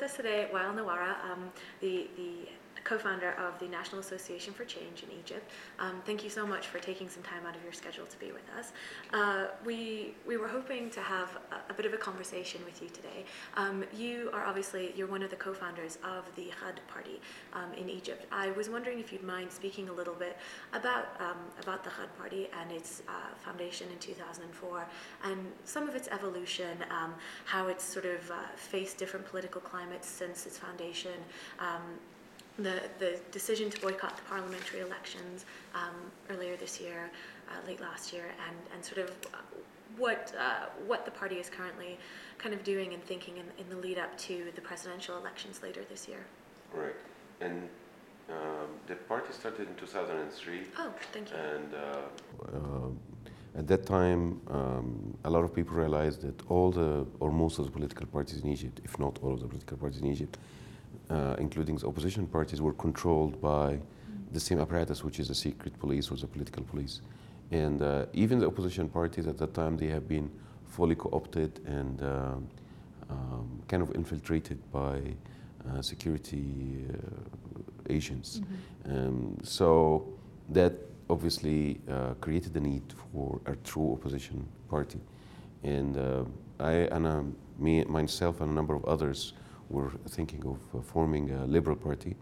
with us today Wael Nawara, the co-founder of the National Association for Change in Egypt. Thank you so much for taking some time out of your schedule to be with us. We were hoping to have a bit of a conversation with you today. You're one of the co-founders of the Ghad party in Egypt. I was wondering if you'd mind speaking a little bit about the Ghad party and its foundation in 2004 and some of its evolution, how it's sort of faced different political climates since its foundation, the decision to boycott the parliamentary elections earlier this year, late last year, and sort of what the party is currently kind of doing and thinking in the lead up to the presidential elections later this year. Right, and the party started in 2003. Oh, thank you. And at that time, a lot of people realized that most of the political parties in Egypt, if not all of the political parties in Egypt, including the opposition parties, were controlled by the same apparatus, which is the secret police or the political police. And even the opposition parties at that time, they have been fully co-opted and kind of infiltrated by security agents. So that obviously created the need for a true opposition party. And myself and a number of others were thinking of forming a liberal party.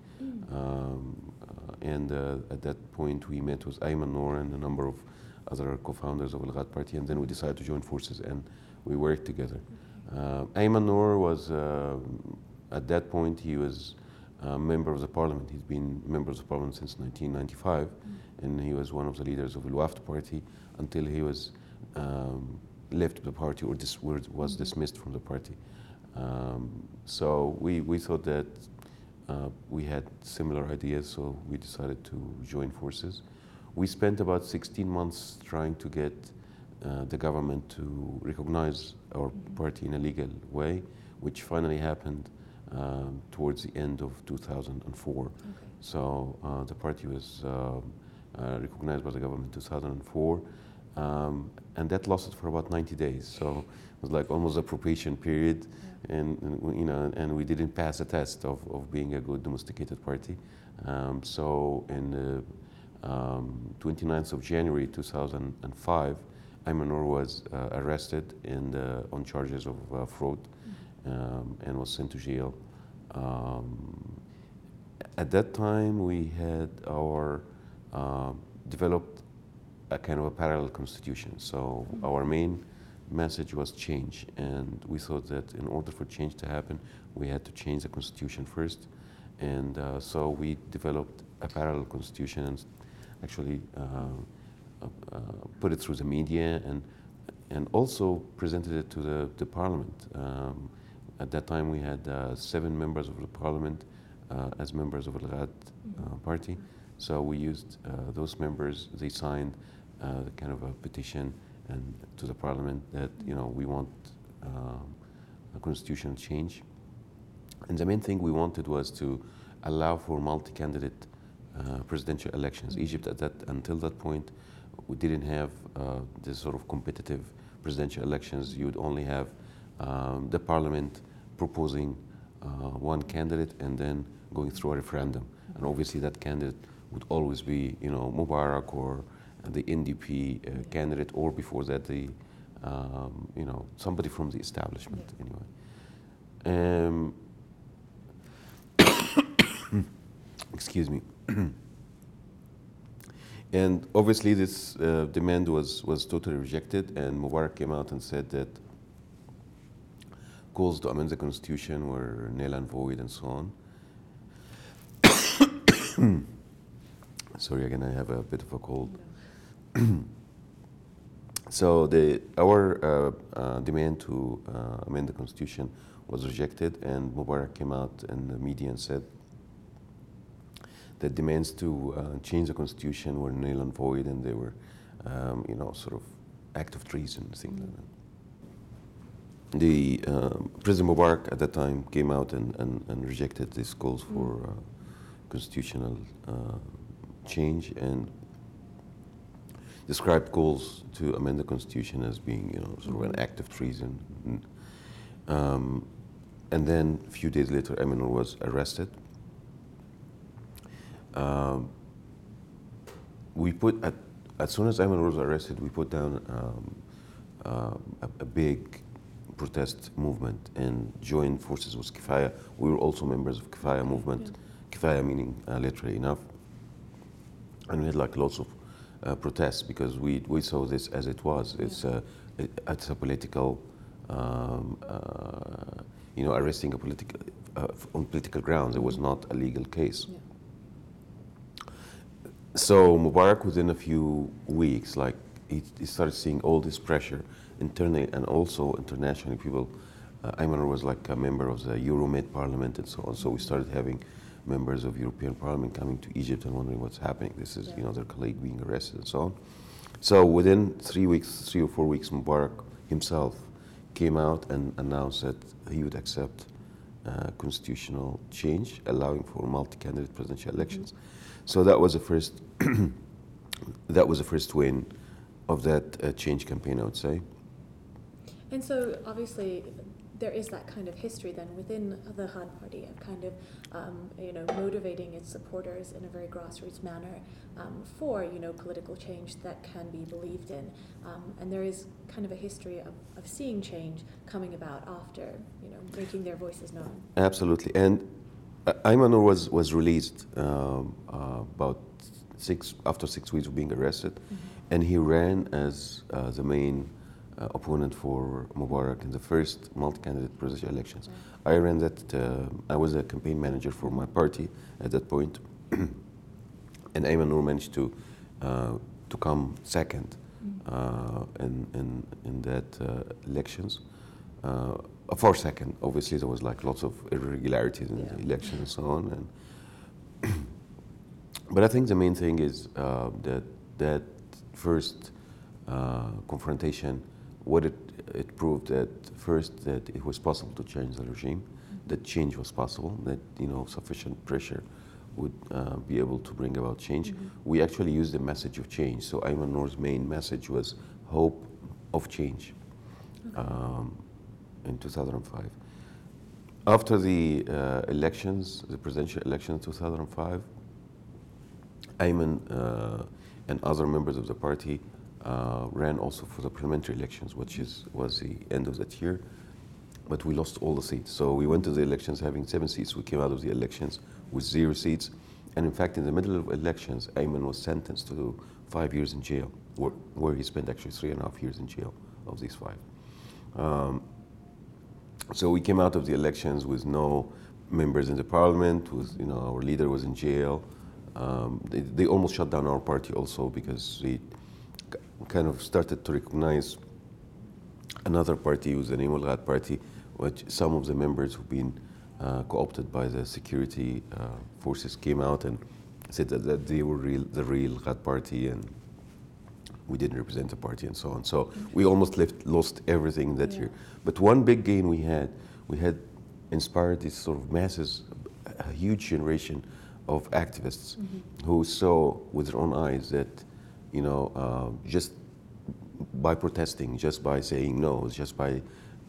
At that point, we met with Ayman Noor and a number of other co-founders of the Ghad party, and then we decided to join forces and we worked together. Ayman Noor was, at that point, he was a member of the parliament. He's been a member of the parliament since 1995, and he was one of the leaders of the Waft party until he was left the party or was dismissed from the party. So we thought that we had similar ideas, so we decided to join forces. We spent about 16 months trying to get the government to recognize our party in a legal way, which finally happened towards the end of 2004. Okay. So the party was recognized by the government in 2004, and that lasted for about 90 days. So it was like almost a probation period. Yeah. And we didn't pass the test of being a good domesticated party. So in the 29th of January 2005, Ayman Noor was arrested on charges of fraud and was sent to jail. At that time, we had developed a kind of a parallel constitution. So our main message was change, and we thought that in order for change to happen, we had to change the constitution first. And so we developed a parallel constitution and actually put it through the media and also presented it to the parliament. At that time, we had 7 members of the parliament as members of the Ghad party. So we used those members. They signed kind of a petition to the parliament that we want a constitutional change. And the main thing we wanted was to allow for multi-candidate presidential elections. Egypt until that point, we didn't have this sort of competitive presidential elections. You would only have the parliament proposing one candidate and then going through a referendum. And obviously that candidate would always be, Mubarak or the NDP candidate, or before that somebody from the establishment anyway. Excuse me. And obviously this demand was totally rejected, and Mubarak came out and said that calls to amend the constitution were null and void and so on. Sorry, again, I have a bit of a cold. So our demand to amend the constitution was rejected, and Mubarak came out in the media and said that demands to change the constitution were null and void, and they were, sort of act of treason, things like that. The President Mubarak at that time came out and rejected these calls for constitutional change and described calls to amend the constitution as being, sort of an act of treason. And then a few days later, Ayman was arrested. Um, we put as soon as Ayman was arrested, we put down a big protest movement and joined forces with Kifaya. We were also members of Kifaya movement. Yeah. Kifaya meaning literally enough. And we had like lots of protests because we saw this as it was. It's a political, arresting a political on political grounds. It was not a legal case. Yeah. So Mubarak, within a few weeks, like he started seeing all this pressure internally and also internationally. People, Ayman was like a member of the Euromed Parliament and so on. So we started having members of European Parliament coming to Egypt and wondering what's happening. This is, their colleague being arrested and so on. So within 3 or 4 weeks, Mubarak himself came out and announced that he would accept constitutional change, allowing for multi-candidate presidential elections. So that was the first. That was the first win of that change campaign, I would say. And so, obviously, there is that kind of history then within the Ghad party of kind of, motivating its supporters in a very grassroots manner for, political change that can be believed in. And there is kind of a history of seeing change coming about after, making their voices known. Absolutely. And Ayman was released after 6 weeks of being arrested, and he ran as the main opponent for Mubarak in the first multi-candidate presidential elections. Right. I ran that. I was a campaign manager for my party at that point, and Ayman Noor managed to come second in that elections. For second, obviously there was like lots of irregularities in the election and so on. And but I think the main thing is that first confrontation, what it proved that first that it was possible to change the regime, that change was possible, that sufficient pressure would be able to bring about change. We actually used the message of change. So Ayman Noor's main message was hope of change. In 2005. After the elections, the presidential elections in 2005, Ayman and other members of the party ran also for the parliamentary elections, which was the end of that year. But we lost all the seats. So we went to the elections having 7 seats. We came out of the elections with 0 seats. And in fact, in the middle of elections, Ayman was sentenced to 5 years in jail, where he spent actually 3.5 years in jail of these 5. So we came out of the elections with no members in the parliament. Our leader was in jail. They almost shut down our party also because they kind of started to recognize another party with the name of Ghad party, which some of the members who've been co-opted by the security forces came out and said that they were the real Ghad party, and we didn't represent the party and so on. So we almost lost everything that year. But one big gain we had inspired these sort of masses, a huge generation of activists who saw with their own eyes that, just by protesting, just by saying no, just by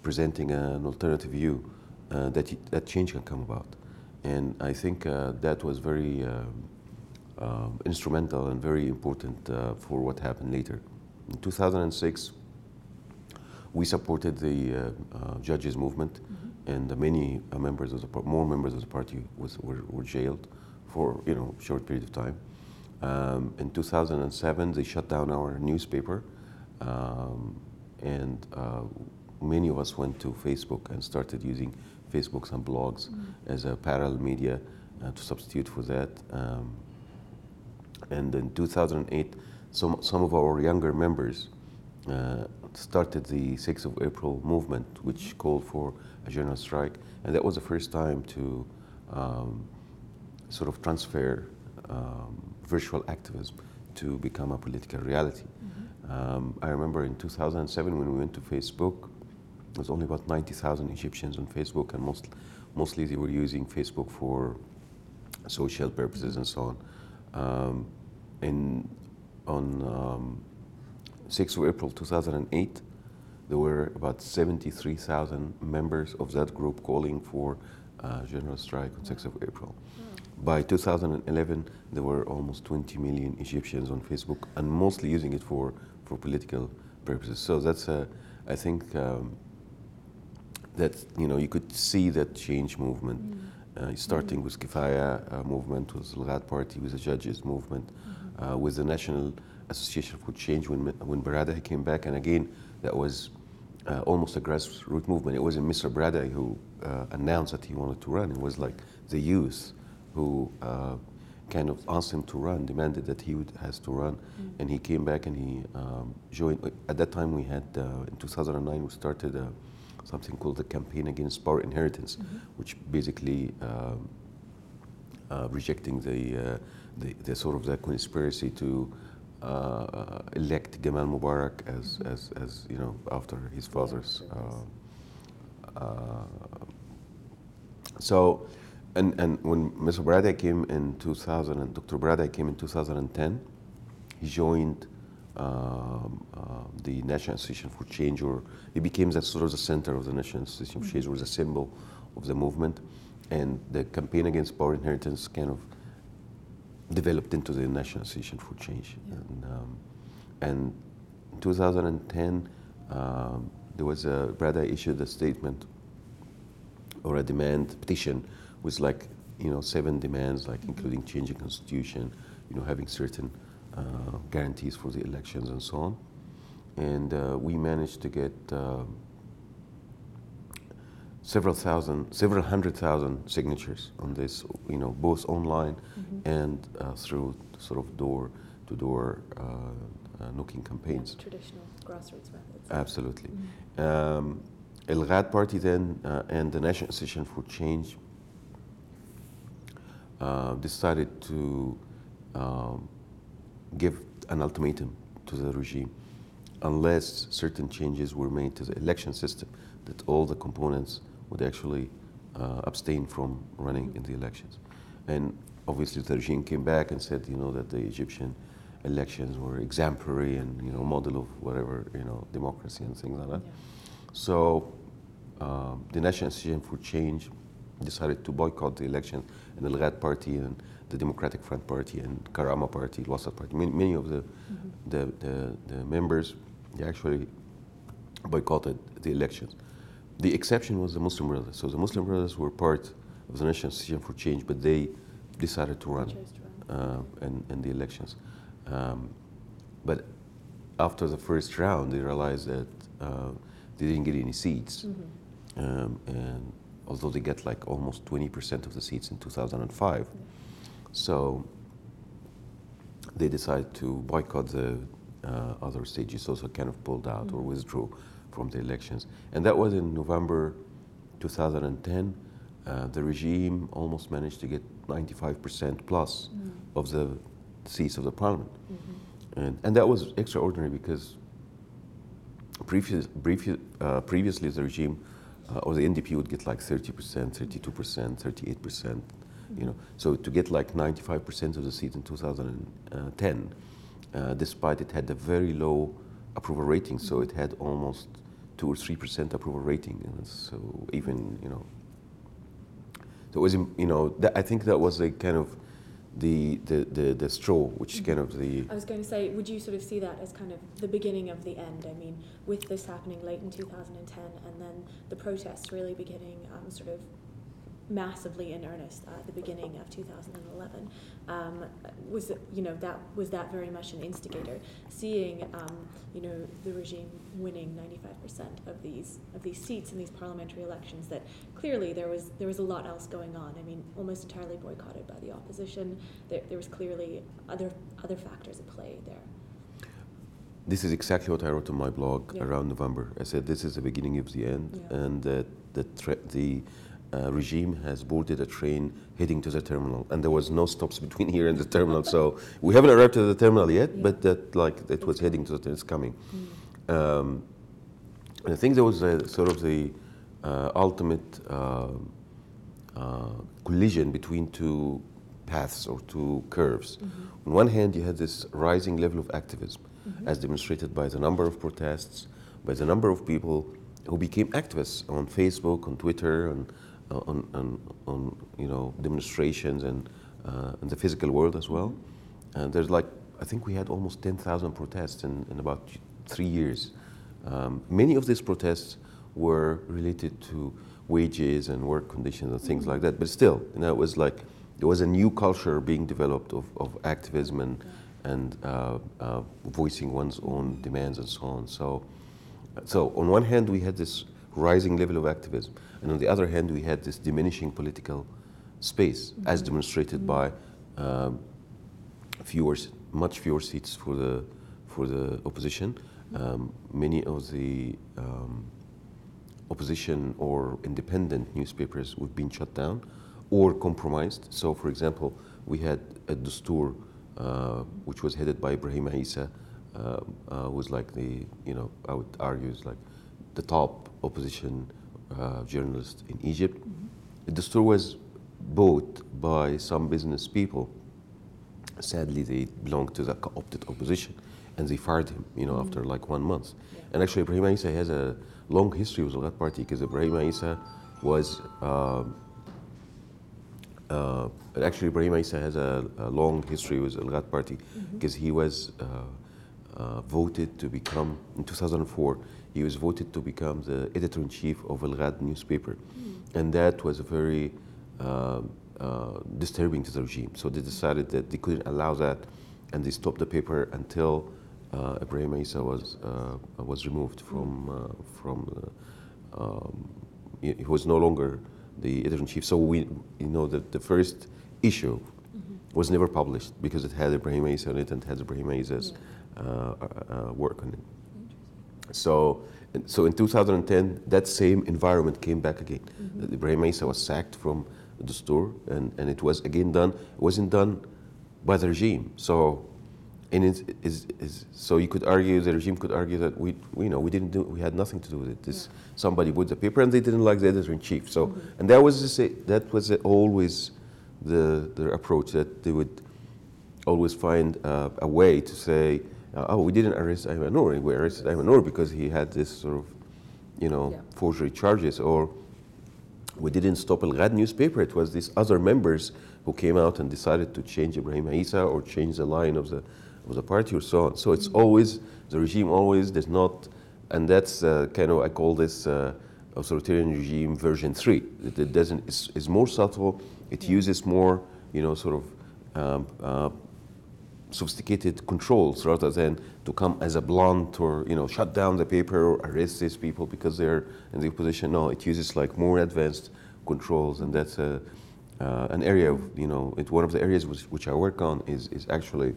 presenting an alternative view, that change can come about. And I think that was very instrumental and very important for what happened later. In 2006, we supported the judges' movement, and many members of more members of the party were jailed for a short period of time. In 2007, they shut down our newspaper, and many of us went to Facebook and started using Facebooks and blogs as a parallel media to substitute for that. And in 2008, some of our younger members started the 6th of April movement, which called for a general strike. And that was the first time to sort of transfer virtual activism to become a political reality. I remember in 2007 when we went to Facebook, there was only about 90,000 Egyptians on Facebook, and mostly they were using Facebook for social purposes and so on. On 6th of April 2008, there were about 73,000 members of that group calling for general strike on 6th of April. By 2011, there were almost 20 million Egyptians on Facebook, and mostly using it for political purposes. So that's, I think, that you could see that change movement, starting with Kifaya movement, with the Al Party, with the judges movement, with the National Association for Change when Baradei came back, and again, that was almost a grassroots movement. It wasn't Mr. Baradei who announced that he wanted to run. It was like the youth who kind of asked him to run, demanded that he has to run, and he came back and he joined. At that time, we had in 2009 we started something called the Campaign Against Power Inheritance, which basically rejecting the sort of the conspiracy to elect Gamal Mubarak as after his father's. So, and when Mr. Baradei came in 2000, and Dr. Baradei came in 2010, he joined the National Association for Change, or he became that sort of the center of the National Association for Change, was a symbol of the movement, and the Campaign Against Power Inheritance kind of developed into the National Association for Change. And in 2010, there was Baradei issued a statement or a demand petition with 7 demands, including changing constitution, having certain guarantees for the elections and so on. And we managed to get several hundred thousand signatures on this, both online and through sort of door-to-door knocking campaigns. Traditional grassroots methods. Absolutely. Al Ghad Party then and the National Association for Change decided to give an ultimatum to the regime unless certain changes were made to the election system, that all the components would actually abstain from running in the elections. And obviously the regime came back and said, that the Egyptian elections were exemplary and, model of whatever, democracy and things like that. Yeah. So the National Association for Change decided to boycott the election, and the Al Ghad Party and the Democratic Front Party and Karama Party, Wasat Party, many of the members, they actually boycotted the elections. The exception was the Muslim Brothers. So the Muslim Brothers were part of the National Association for Change, but they decided to run in the elections. But after the first round, they realized that they didn't get any seats. And although they get almost 20% of the seats in 2005. So they decided to boycott the other stages, also kind of pulled out or withdrew from the elections. And that was in November 2010. The regime almost managed to get 95% plus of the seats of the parliament. And that was extraordinary because previously the regime or the NDP would get 30%, 32%, 38%, So to get 95% of the seats in 2010, despite it had a very low approval rating, so it had almost 2 or 3% approval rating. So even, so it was, I think that was a kind of the straw, which is kind of the... I was going to say, would you sort of see that as kind of the beginning of the end? I mean, with this happening late in 2010 and then the protests really beginning sort of massively in earnest at the beginning of 2011, was that very much an instigator, seeing the regime winning 95% of these seats in these parliamentary elections, that clearly there was a lot else going on. I mean, almost entirely boycotted by the opposition. There was clearly other factors at play there. This is exactly what I wrote on my blog around November. I said this is the beginning of the end, and that the regime has boarded a train heading to the terminal, and there was no stops between here and the terminal. So we haven't arrived at the terminal yet, but that it was heading to the terminal. It's coming. And I think there was sort of the ultimate collision between two paths or two curves. On one hand, you had this rising level of activism, as demonstrated by the number of protests, by the number of people who became activists on Facebook, on Twitter, on demonstrations and in the physical world as well. And there's like, I think we had almost 10,000 protests in about 3 years. Many of these protests were related to wages and work conditions and things like that. But still, it was like, there was a new culture being developed of activism and voicing one's own demands and so on. So on one hand, we had this rising level of activism, and on the other hand, we had this diminishing political space, as demonstrated by much fewer seats for the opposition. Many of the opposition or independent newspapers would been shut down or compromised. So, for example, we had a Dastur, which was headed by Ibrahim Isa, was like I would argue is like the top opposition journalist in Egypt. The Dastur was bought by some business people. Sadly, they belonged to the co-opted opposition, and they fired him, after like 1 month. And actually, Ibrahim Isa has a long history with the Al-Ghad party, because Ibrahim Isa was Ibrahim Isa has a long history with the Al-Ghad party, because he was voted to become, in 2004, he was voted to become the editor-in-chief of Al-Ghad newspaper. And that was a very disturbing to the regime. So they decided that they couldn't allow that, and they stopped the paper until Ibrahim Isa was removed from he was no longer the editor-in-chief. So the first issue was never published because it had Ibrahim Isa on it and had Ibrahim Isa's work on it. So in 2010, that same environment came back again. Ibrahim Isa was sacked from the store, and it was again done. It wasn't done by the regime. So, so you could argue, the regime could argue that we had nothing to do with it. Somebody put the paper, and they didn't like the editor-in-chief. So, and that was always the approach, that they would always find a way to say, oh, we didn't arrest Ayman Noor. We arrested Ayman Noor because he had this sort of, forgery charges, or we didn't stop Al-Ghad newspaper. It was these other members who came out and decided to change Ibrahim Isa or change the line of the party or so on. So it's always, the regime always does not, and that's I call this authoritarian regime version 3. It doesn't, it's more subtle. It uses more, sort of sophisticated controls rather than to come as a blunt or, shut down the paper or arrest these people because they're in the opposition. No, it uses like more advanced controls, and that's an area of, one of the areas which I work on is actually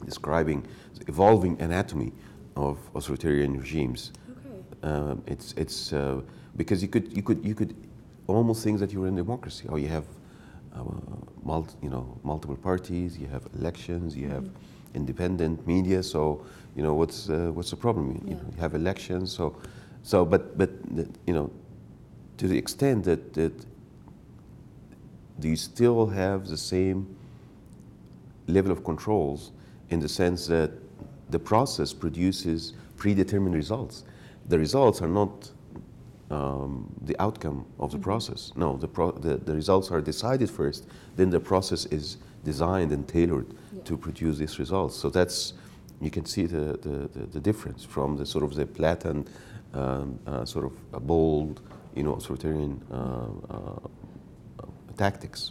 describing the evolving anatomy of authoritarian regimes. Okay. It's because you could almost think that you're in democracy. Or you have multiple parties, you have elections, you have independent media. So what's the problem? You have elections. But to the extent that do you still have the same level of controls, in the sense that the process produces predetermined results. The results are not the outcome of the process. No, the results are decided first, then the process is designed and tailored to produce these results. So that's, you can see the difference from the sort of the Platon sort of a bold, authoritarian tactics.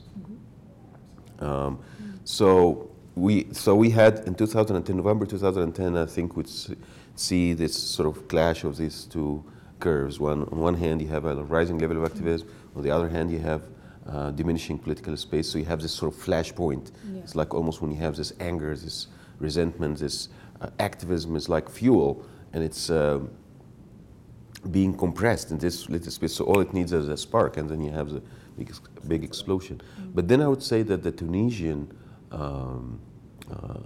So we had in 2010, November 2010, I think we'd see this sort of clash of these two curves. On one hand, you have a rising level of activism. On the other hand, you have diminishing political space. So you have this sort of flashpoint. It's like almost when you have this anger, this resentment, this activism is like fuel, and it's being compressed in this little space. So all it needs is a spark, and then you have the big explosion. But then I would say that the Tunisian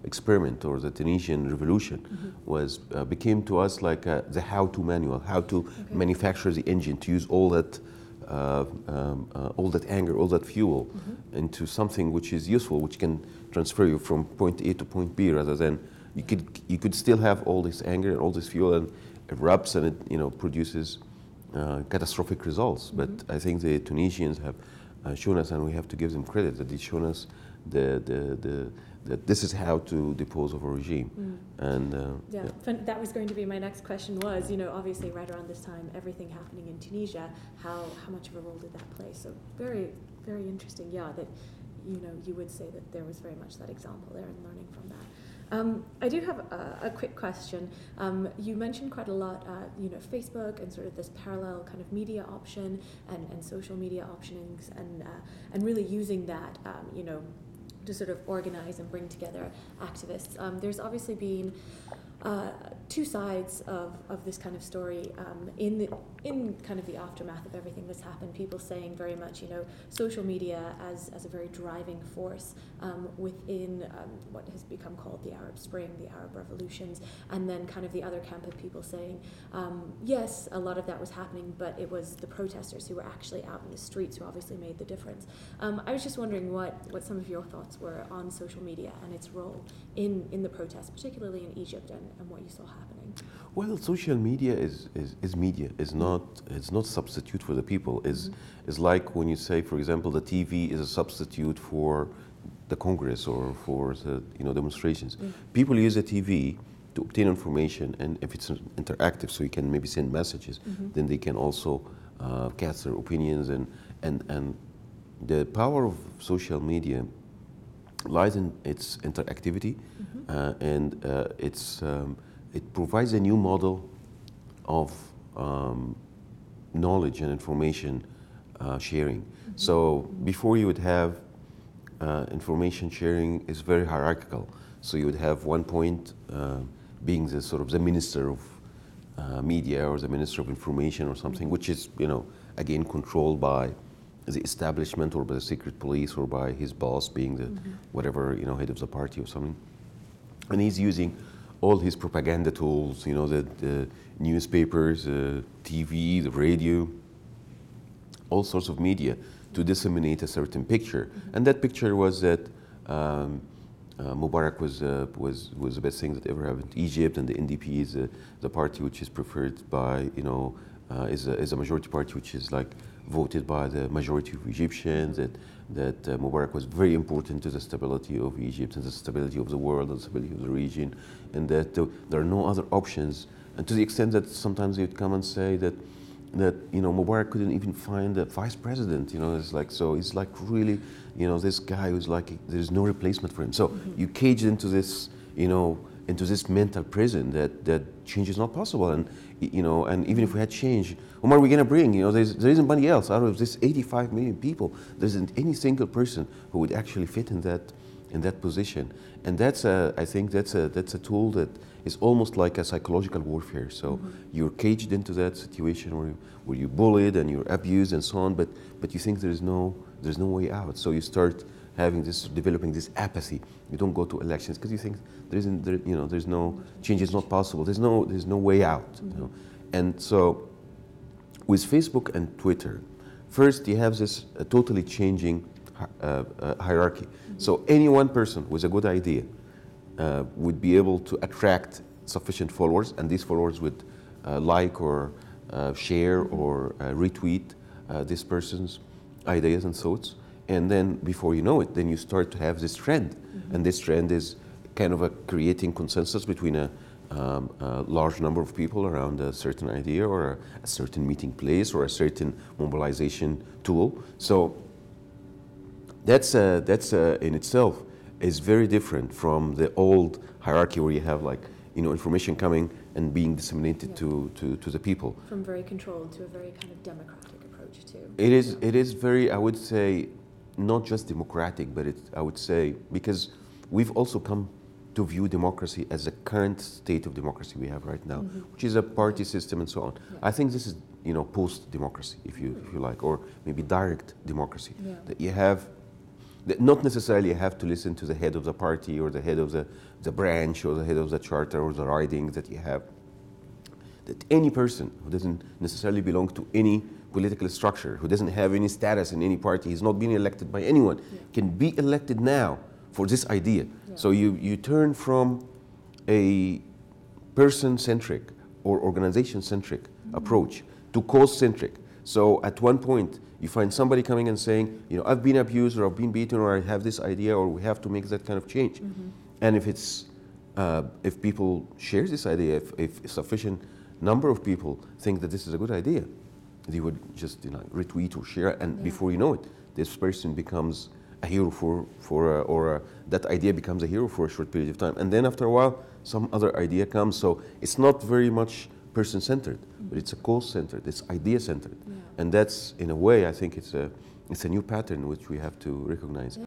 experiment, or the Tunisian revolution, became to us like the how-to manual, how to manufacture the engine, to use all that anger, all that fuel into something which is useful, which can transfer you from point A to point B, rather than you could still have all this anger and all this fuel and erupts and it produces catastrophic results. But I think the Tunisians have shown us, and we have to give them credit, that they've shown us that this is how to depose of a regime. And that was going to be my next question was, obviously right around this time, everything happening in Tunisia, how much of a role did that play? So very, very interesting, that, you would say that there was very much that example there and learning from that. I do have a quick question. You mentioned quite a lot, Facebook and sort of this parallel kind of media option and social media optionings and really using that, to sort of organize and bring together activists. There's obviously been two sides of this kind of story in kind of the aftermath of everything that's happened. People saying very much, social media as a very driving force within what has become called the Arab Spring, the Arab revolutions, and then kind of the other camp of people saying, yes, a lot of that was happening, but it was the protesters who were actually out in the streets who obviously made the difference. I was just wondering what some of your thoughts were on social media and its role in the protests, particularly in Egypt, and what you saw happening. Well, social media is media. It's not substitute for the people. Is like when you say, for example, the TV is a substitute for the Congress or for the demonstrations. People use the TV to obtain information, and if it's interactive, so you can maybe send messages, then they can also cast their opinions, and the power of social media lies in its interactivity, and it provides a new model of knowledge and information sharing. So before you would have information sharing is very hierarchical. So you would have one point being the sort of the minister of media or the minister of information or something, which is again controlled by the establishment or by the secret police or by his boss being the whatever head of the party or something, and he's using all his propaganda tools, the newspapers, TV, the radio, all sorts of media to disseminate a certain picture. And that picture was that Mubarak was the best thing that ever happened to Egypt, and the NDP is the party which is preferred by is a majority party which is like voted by the majority of Egyptians, that Mubarak was very important to the stability of Egypt and the stability of the world and the stability of the region, and that there are no other options. And to the extent that sometimes they would come and say that Mubarak couldn't even find a vice president, it's like, so it's like really, this guy who's like, there's no replacement for him. So you cage into this, into this mental prison that change is not possible. And and even if we had change, whom are we going to bring? there isn't anybody else out of this 85 million people. There isn't any single person who would actually fit in that position. And I think that's a tool that is almost like a psychological warfare. So you're caged into that situation where you're bullied and you're abused and so on, but you think there's no way out. So you start developing this apathy. You don't go to elections because you think there's no change is not possible. There's no way out. And so with Facebook and Twitter, first you have this totally changing hierarchy. So any one person with a good idea would be able to attract sufficient followers, and these followers would like or share or retweet this person's ideas and thoughts. And then before you know it, then you start to have this trend. And this trend is kind of creating consensus between a large number of people around a certain idea or a certain meeting place or a certain mobilization tool. So that's in itself is very different from the old hierarchy where you have information coming and being disseminated to the people. From very controlled to a very kind of democratic approach too. It is very, I would say, not just democratic, but I would say, because we've also come to view democracy as the current state of democracy we have right now, which is a party system and so on. Yeah. I think this is, post-democracy, if you like, or maybe direct democracy. Yeah. That you have, that not necessarily you have to listen to the head of the party or the head of the branch or the head of the charter or the riding that you have. That any person who doesn't necessarily belong to any political structure, who doesn't have any status in any party, he's not being elected by anyone, can be elected now for this idea. Yeah. So you turn from a person-centric or organization-centric approach to cause-centric. So at one point, you find somebody coming and saying, you know, I've been abused or I've been beaten or I have this idea or we have to make that kind of change. And if people share this idea, if a sufficient number of people think that this is a good idea, they would just retweet or share, and before you know it, this person becomes a hero that idea becomes a hero for a short period of time. And then after a while, some other idea comes. So it's not very much person-centered, but it's a cause-centered, it's idea-centered. And that's, in a way, I think it's a new pattern which we have to recognize.